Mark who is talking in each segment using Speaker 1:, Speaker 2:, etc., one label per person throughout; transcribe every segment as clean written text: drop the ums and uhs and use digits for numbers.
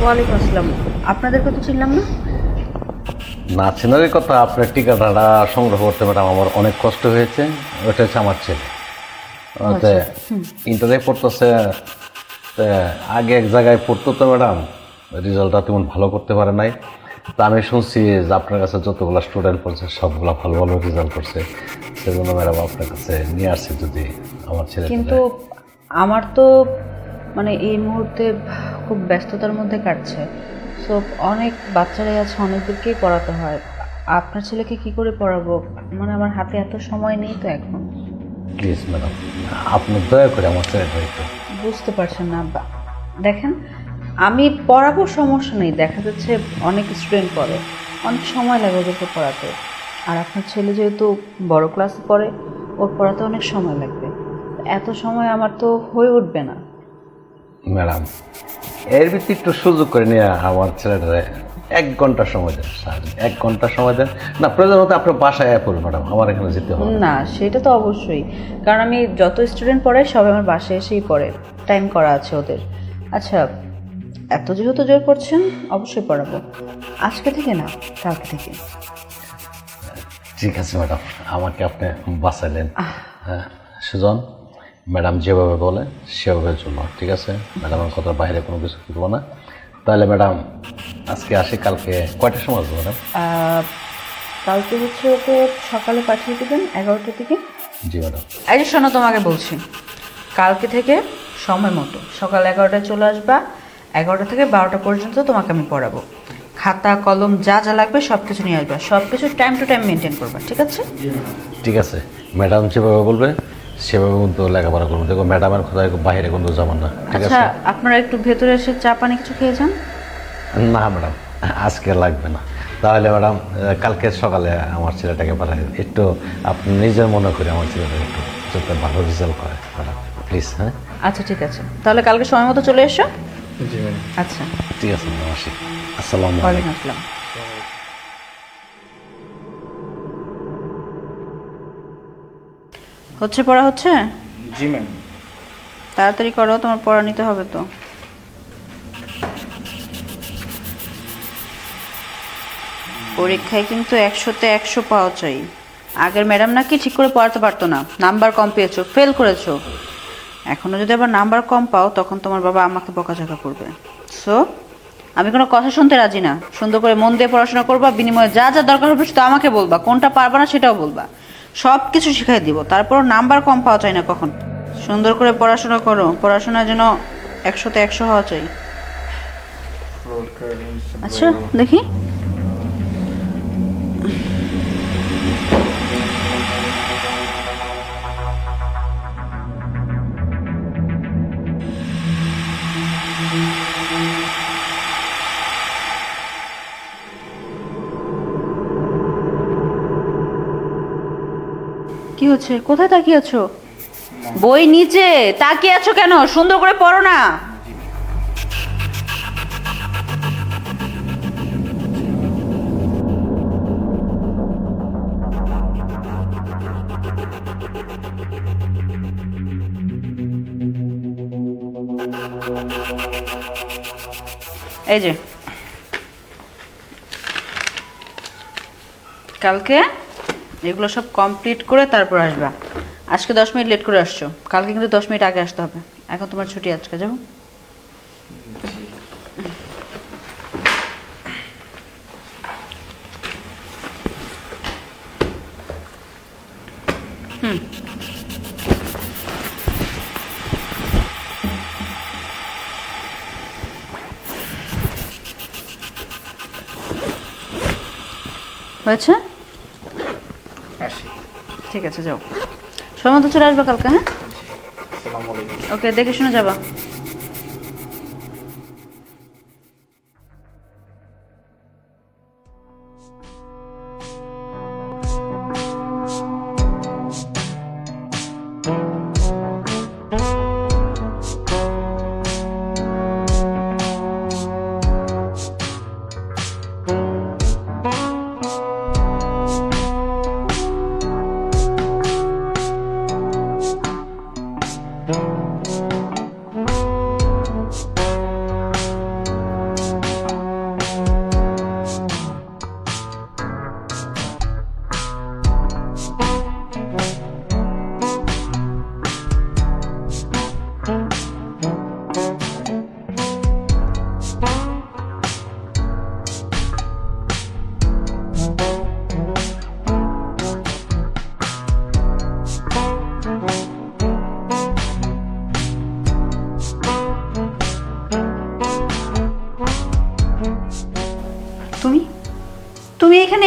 Speaker 1: ওয়ালাইকুম আসসালাম। আপনাদেরকে তো চিনলাম না।
Speaker 2: না চেনারই কথা, আপনার ঠিকানাটা সংগ্রহ করতে ম্যাডাম আমার অনেক কষ্ট হয়েছে। ওটা হচ্ছে আমার ছেলে, ওতে ইন্টারে পড়তেছে। তা আগে এক জায়গায় পড়তো তো ম্যাডাম, রেজাল্টটা তেমন ভালো করতে পারে নাই। তা আমি শুনছি যে আপনার কাছে যতগুলো স্টুডেন্ট পড়ছে সবগুলো ভালো ভালো রেজাল্ট করছে, সেজন্য ম্যাডাম আপনার কাছে নিয়ে আসছি যদি আমার ছেলে।
Speaker 1: কিন্তু আমার তো মানে এই মুহূর্তে খুব ব্যস্ততার মধ্যে কাটছে। সো অনেক বাচ্চারাই আছে, অনেকদেরকেই পড়াতে হয়। আপনার ছেলেকে কি করে পড়াবো? মানে আমার হাতে এত সময় নেই তো এখন।
Speaker 2: প্লিজ ম্যাডাম, আপনি দয়া করে আমার ছেলেটা একটু।
Speaker 1: বুঝতে পারছেন না দেখেন, আমি পড়াবো, সমস্যা নেই। দেখা যাচ্ছে অনেক স্টুডেন্ট পড়ে, অনেক সময় লাগে ওদেরকে পড়াতে। আর আপনার ছেলে যেহেতু বড় ক্লাসে পড়ে, ওর পড়াতে অনেক সময় লাগবে। এত সময় আমার তো হয়ে উঠবে না।
Speaker 2: ম্যাডাম, এর ভিত্তি একটু সুযোগ করে নিয়ে আমার ছেলেটারে 1 ঘন্টা সময় দেন, 1 ঘন্টা সময় দেন। না প্রয়োজন হতে আপনার বাসায় পড়ুন ম্যাডাম, আমার এখানে যেতে হবে না।
Speaker 1: না, সেটা তো অবশ্যই, কারণ আমি যত স্টুডেন্ট পড়াই সবাই আমার বাসায় এসেই পড়ে, টাইম করা আছে ওদের। আচ্ছা, এত যেহেতু জোর করছেন, অবশ্যই পড়াবো। আজকে থেকে না, কালকে থেকে।
Speaker 2: ঠিক আছে ম্যাডাম, আমাকে আপনি বাঁচাইলেন। হ্যাঁ সুজন, ম্যাডাম যেভাবে বলে সেভাবে চলবো, ঠিক আছে? ম্যাডামের কথার বাইরে কোনো কিছু করবো না। তাহলে ম্যাডাম আজকে আসি, কালকে কয়টার সময় আসবো ম্যাডাম?
Speaker 1: কালকে হচ্ছে ওকে সকালে পাঠিয়ে দেবেন 11টার দিকে।
Speaker 2: জি ম্যাডাম।
Speaker 1: এই যে শোনো, তোমাকে বলছি, কালকে থেকে সময় মতো সকাল 11টায় চলে আসবা। 11টা থেকে 12টা পর্যন্ত তোমাকে আমি পড়াবো। খাতা কলম যা যা লাগবে সব কিছু নিয়ে আসবা, সব কিছু টাইম টু টাইম মেনটেন করবা, ঠিক আছে?
Speaker 2: ঠিক আছে, ম্যাডাম যেভাবে বলবে সেভাবে কিন্তু লেখাপড়া করবো। দেখো ম্যাডামের কথায় বাইরে কিন্তু যাবেন না, ঠিক আছে?
Speaker 1: আচ্ছা, আপনারা একটু ভেতরে এসে চা পানি কিছু খেয়ে যান।
Speaker 2: না ম্যাডাম, আজকে লাগবে না। তাহলে ম্যাডাম কালকে সকালে আমার ছেলেটাকে পাঠাই একটু, আপনি নিজের মনে করে আমার ছেলেটাকে একটু যাতে ভালো রেজাল্ট করে ম্যাডাম, প্লিজ। হ্যাঁ
Speaker 1: আচ্ছা ঠিক আছে, তাহলে কালকে সময় মতো চলে এসো।
Speaker 3: জি ম্যাম।
Speaker 1: আচ্ছা,
Speaker 2: ঠিক আছে ম্যাডাম, আসি। আসসালামু আলাইকুম।
Speaker 1: ওয়ালাইকুম আসসালাম। হচ্ছে পড়া হচ্ছে?
Speaker 3: জি ম্যাম।
Speaker 1: তাড়াতাড়ি করো, তোমার পড়া নিতে হবে তো। পরীক্ষায় কিন্তু 100তে 100 পাওয়া চাই। আগের ম্যাডাম নাকি ঠিক করে পড়াতে পারতো না, নাম্বার কম পেয়েছো, ফেল করেছো। এখনো যদি আবার নাম্বার কম পাও, তখন তোমার বাবা আমাকে বকাঝকা করবে। সো আমি কোনো কথা শুনতে রাজি না। সুন্দর করে মন দিয়ে পড়াশোনা করবা, বিনিময়ে যা যা দরকার হবে সেটা আমাকে বলবা, কোনটা পারবা না সেটাও বলবা। সব কিছু শিখাই দিব, তারপর নাম্বার কম পাওয়া চাই না কখন। সুন্দর করে পড়াশোনা করো, পড়াশোনার জন্য 100তে 100 হওয়া চাই। আচ্ছা দেখি। কি হচ্ছে? কোথায় তাকিয়ে আছো? বই নিচে তাকিয়ে আছো কেন? সুন্দর করে পড়ো না। এই যে কালকে এগুলো সব কমপ্লিট করে তারপর আসবা। আজকে 10 মিনিট লেট করে আসছো, কালকে কিন্তু 10 মিনিট আগে আসতে হবে। এখন তোমার ছুটি, আজকে যাও। হয়েছে?
Speaker 3: আসি।
Speaker 1: ঠিক আছে, যাও। সময় মতো চলে আসবে কালকে, হ্যাঁ?
Speaker 3: আসসালামু আলাইকুম।
Speaker 1: ওকে, দেখে শুনে যাবা।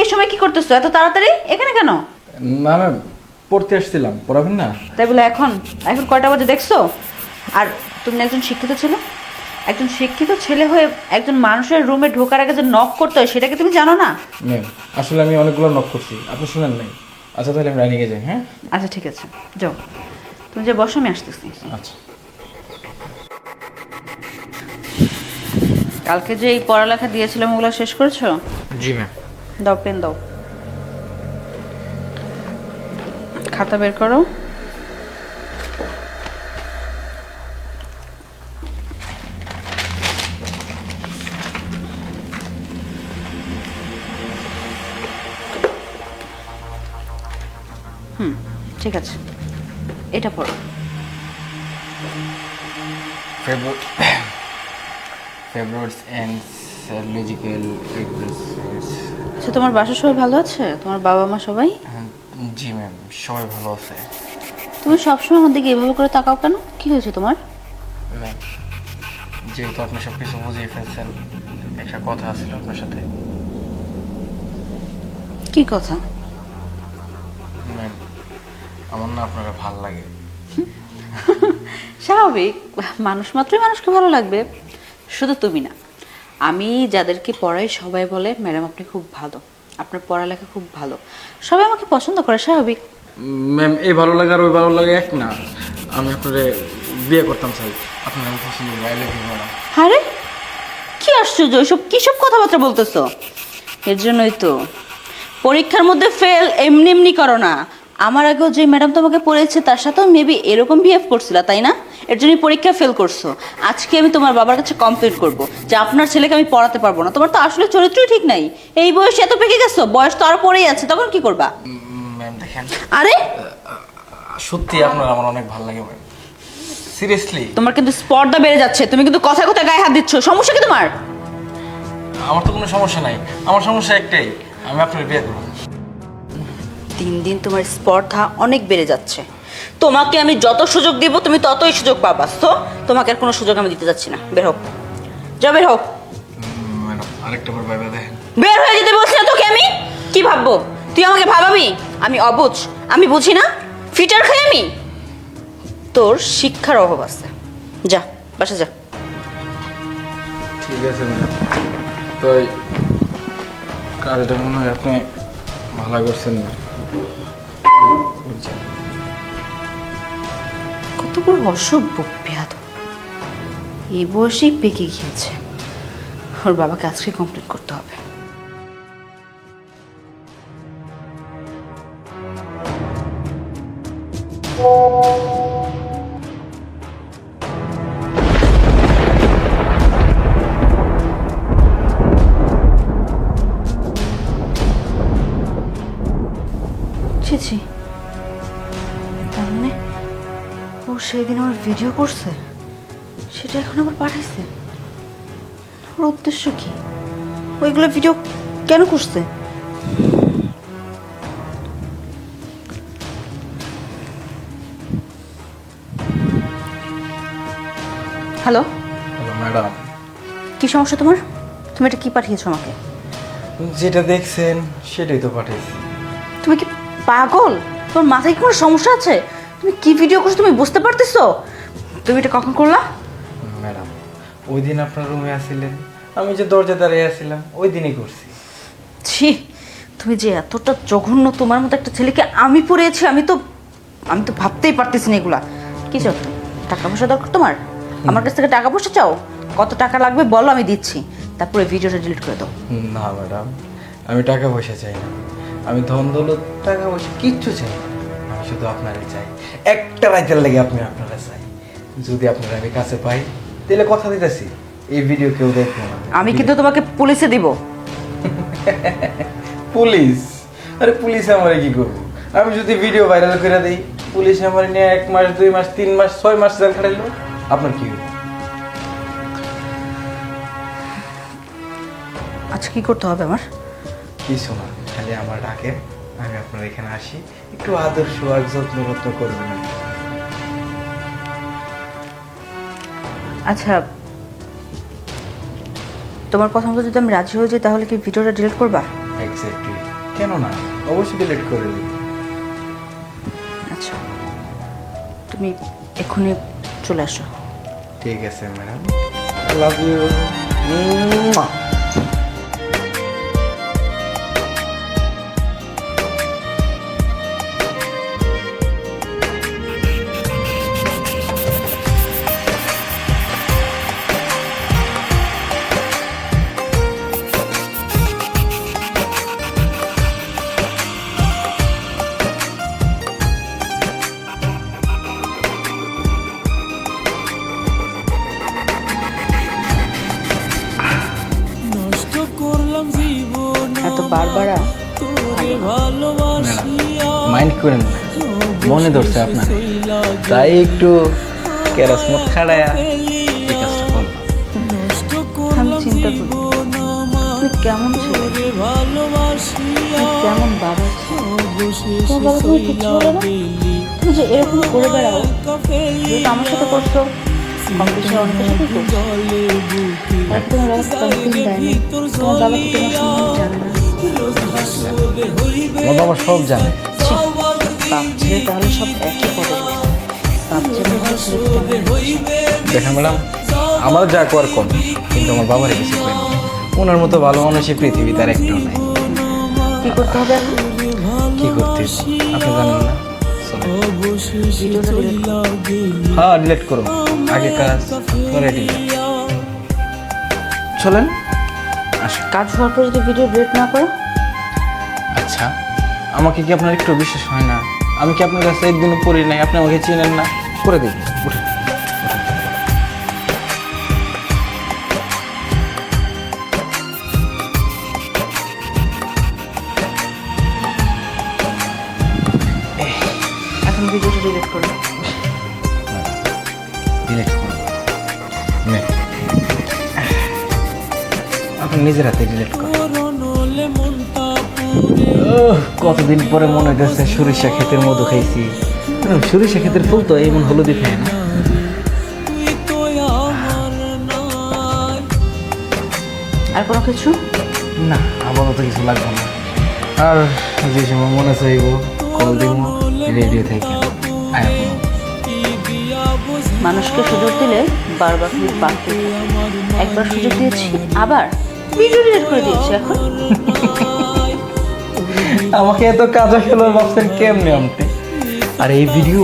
Speaker 1: এই সময় কি করতেছো এত তাড়াতাড়ি এখানে কেন?
Speaker 3: না ম্যাম, পড়তে আসছিলাম, পড়াবেন না?
Speaker 1: তাই বলে এখন এখন কয়টা বাজে দেখছো? আর তুমি একজন শিক্ষিত ছেলে, একজন শিক্ষিত ছেলে হয়ে একজন মানুষের রুমে ঢোকার আগে যে নক করতে হয় সেটা কি তুমি জানো না?
Speaker 3: ম্যাম আসলে আমি অনেকগুলো নক করছি, আপনি শুনেন নাই। আচ্ছা তাহলে আমি ডাইনিংয়ে যাই। হ্যাঁ
Speaker 1: আচ্ছা ঠিক আছে, যাও তুমি যে বসো, আমি আসতেছি।
Speaker 3: আচ্ছা।
Speaker 1: কালকে যে এই পড়ালেখা দিয়েছিলাম ওগুলো শেষ করেছো?
Speaker 3: জি ম্যাম।
Speaker 1: দাও পেন দাও, খাতা বের করো। ঠিক আছে, এটা পড়ো।
Speaker 3: Favorites and logical requests.
Speaker 1: আচ্ছা তোমার বাসার সবাই ভালো আছে? তোমার বাবা মা সবাই?
Speaker 3: জি ম্যাম, সবাই ভালো আছে।
Speaker 1: তুমি সবসময় আমার দিকে এভাবে করে তাকাও কেন? কি হয়েছে তোমার?
Speaker 3: ম্যাম যেহেতু আপনি সব কিছু বুঝিয়ে ফেলছেন, একটা কথা আছিল আপনার সাথে।
Speaker 1: কি কথা?
Speaker 3: ম্যাম আমার না আপনাকে ভালো লাগে।
Speaker 1: স্বাভাবিক, মানুষ মাত্রই মানুষকে ভালো লাগবে। শুধু তুমি না, আমি যাদেরকে পড়াই সবাই বলে ম্যাডাম আপনি খুব ভালো, আপনার পড়ালেখা খুব ভালো, সবাই আমাকে পছন্দ করে, স্বাভাবিক।
Speaker 3: ম্যাম এই ভালো লাগে আর ওই ভালো লাগে এক না। আমি আপনারে বিয়ে করতাম চাই, আপনার আমি পছন্দ করি। I love you madam.
Speaker 1: আরে কি আশ্চর্য, ওইসব কিসব কথাবার্তা বলতেছো? এর জন্যই তো পরীক্ষার মধ্যে ফেল এমনি এমনি করো না। আমার আগেও যে ম্যাডাম তোমাকে পড়েছে তার সাথেও মেবি এরকম বিহেভ করছিল, তাই না? এর জন্যই পরীক্ষা ফেল করছো। আজকে আমি তোমার বাবার কাছে কমপ্লেন করব যে আপনার ছেলেকে আমি পড়াতে পারবো না। তোমার তো আসলে চরিত্রই ঠিক নাই। এই বয়সে এত পেকে গেছো, বয়স তো আরো পরেই আছে, তখন কি করবা?
Speaker 3: ম্যাম দেখেন,
Speaker 1: আরে
Speaker 3: সত্যি আপনার আমার অনেক ভালো লাগে ম্যাম, সিরিয়াসলি।
Speaker 1: তোমার কিন্তু স্পর্ধা বেড়ে যাচ্ছে, তুমি কিন্তু কথায় কথায় গায়ে হাত দিচ্ছ। সমস্যা কি তোমার?
Speaker 3: আমার তো কোনো সমস্যা নাই, আমার সমস্যা একটাই, আমি আপনার বিয়ে করব।
Speaker 1: দিন দিন তোমার স্পর্ধা অনেক বেড়ে যাচ্ছে। তোমাকে আমি যত সুযোগ দিব তুমি ততই সুযোগ পাবা। তো তোমাকে আর কোনো সুযোগ আমি দিতে যাচ্ছি না। বের হোক, যা বের হোক।
Speaker 3: ম্যাডাম আরেকটা বার ভাইবা দেখেন।
Speaker 1: বের হয়ে যেতে বলছি না তোকে আমি? কি ভাববো? তুই আমাকে ভাবাবি আমি অবুঝ? আমি বুঝি না? ফিটার খাই আমি? তোর শিক্ষার অভাব আছে, যা বাসা যা।
Speaker 3: ঠিক আছে ম্যাডাম, তো এই কাজটা মনে হয় আপনি ভালো করছেন না। বুঝছেন?
Speaker 1: কত বড় অসভ্য বেয়াদব, এই বয়সেই পেকে গিয়েছে। ওর বাবাকে আজকে কমপ্লিট করতে হবে। ছি ছি, তার মানে ও সেদিন আমার ভিডিও করছে, সেটা এখন আবার পাঠাইছে। ওর উদ্দেশ্য কি? ওইগুলো ভিডিও কেন করছে? হ্যালো,
Speaker 3: হ্যালো ম্যাডাম,
Speaker 1: কি সমস্যা তোমার? তুমি এটা কি পাঠিয়েছো আমাকে?
Speaker 3: যেটা দেখছেন সেটাই তো পাঠিয়েছি।
Speaker 1: তুমি কি পাগল? তোমার মাথায় কি কোনো সমস্যা আছে? তুমি কি ভিডিও করছো তুমি বুঝতে পারতেছো? তুমি এটা কখন করলা?
Speaker 3: ম্যাডাম ওই দিন আপনার রুমে আসছিলেন, আমি যে দরজা দাঁড়িয়ে আসছিলাম ওই দিনই করছি।
Speaker 1: ছি, তুমি যে এতটা জঘন্য, তোমার মতো একটা ছেলেকে আমি পড়িয়েছি, আমি তো ভাবতেই পারতেছি না এগুলা। কি চাও তুমি? টাকা পয়সা দরকার তোমার? আমার কাছ থেকে টাকা পয়সা চাও? কত টাকা লাগবে বলো, আমি দিচ্ছি। তারপরে ভিডিওটা ডিলিট করে দাও।
Speaker 3: না ম্যাডাম, আমি টাকা পয়সা চাই না, আমি ধন দৌলত টাকা পয়সা কিচ্ছু চাই না। আমি শুধু আপনারে চাই, একটা রাইতের লেগে আপনি আপনারা চাই। যদি আপনারা আমি কাছে পাই তাহলে কথা দিতেছি এই ভিডিও কেউ দেখবো না।
Speaker 1: আমি কিন্তু তোমাকে পুলিশে দিব।
Speaker 3: পুলিশ? আরে পুলিশে আমার কি করবো? আমি যদি ভিডিও ভাইরাল করে দিই, পুলিশ আমার নিয়ে 1 মাস 2 মাস 3 মাস 6 মাস জেল খাটাইলো, আপনার কি হবে?
Speaker 1: আচ্ছা কি করতে হবে আমার?
Speaker 3: কিছু না, খালি আমার ডাকে, আমি আপনার এখানে আসি, একটু আদর্শ আর যত্ন রত্ন করবেন।
Speaker 1: আচ্ছা তোমার কথা মতো যদি আমি রাজি হয়ে যাই তাহলে কি ভিডিওটা ডিলিট করবা?
Speaker 3: এক্স্যাক্টলি। কেন না, অবশ্যই ডিলিট করে দিই।
Speaker 1: আচ্ছা, তুমি এক্ষুনি চলে আসো।
Speaker 3: ঠিক আছে ম্যাডাম, আই লাভ ইউ।
Speaker 1: এত বারবার
Speaker 3: মাইন্ড করেন না, মনে ধরছে আপনার, তাই একটু ক্যারাসমত খাড়ায়া এই কাজটা করলাম।
Speaker 1: আমি চিন্তা করি তুমি কেমন ছেলে, তুমি কেমন বাবা ছিল। তোমার বাবা তুমি কিচ্ছু বলে না? তুমি যে এরকম করে বেড়াও, যেহেতু আমার সাথে করছো, কম্পিটিশন অনেকের সাথে করছো, তারপর তোমার বাবা কমপ্লেন দেয়নি। তোমার বাবা কি তোমার সম্বন্ধে জানে না?
Speaker 3: আমার বাবা সব জানে।
Speaker 1: ছি, বাপ ছেলে তাহলে সব একই পদে বসে। বাপ ছেলে হলে ছেলেকে কেমন?
Speaker 3: দেখেন ম্যাডাম, আমার যা কর কম, কিন্তু আমার বাবার কিছু করেন। ওনার মতো ভালো মানুষই পৃথিবীতে আর একটাও নাই।
Speaker 1: কি করতে হবে এখন?
Speaker 3: কি করতে আপনি জানেন না?
Speaker 1: ভিডিওটা delete করো।
Speaker 3: হ্যাঁ, ডিলিট করো, আগে কাজ পরে ডিলিট। চলেন আসুন।
Speaker 1: কাজ হওয়ার পর যদি ভিডিও ডিলিট না করো,
Speaker 3: আচ্ছা, আমাকে কি আপনার একটু বিশ্বাস হয় না? আমি কি আপনার কাছে একদিনও পড়ি নাই? আপনি আমাকে চিনেন না? করে দেখি, উঠে
Speaker 1: এখন ভিডিওটা ডিলিট করো।
Speaker 3: ডিলিট করুন। নে। আপনি নিজের হাতে ডিলিট করুন। কতদিন পরে মনে হইতেছে সরিষা ক্ষেতের মধু খাইছি। সরিষা ক্ষেতের ফুল তো এমন হলুদি খায় না।
Speaker 1: আর কোনো কিছু?
Speaker 3: না, আপাতত কিছু লাগবে না। আর যে সময় মনে চাইব কল দিব, রেডিও থেকে
Speaker 1: মানুষকে সুযোগ দিলে বারবার তুমি পারতে। একবার সুযোগ দিয়েছি, আবার ভিডিও ডিলিট করে দিয়েছি। এখন
Speaker 3: আমাকে এত কাজা খেলোয়াড় ভাবছেন কেমনে আমতে? আর এই ভিডিও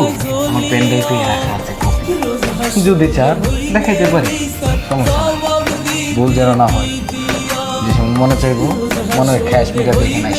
Speaker 3: আমার পেন ড্রাইভে রাখা আছে, যদি চান দেখাইতে পারি, সমস্যা নেই। ভুল যেন না হয়। যে সময় মনে চাইবো, মনে হয় খ্যাস মিটার দেখে নাই।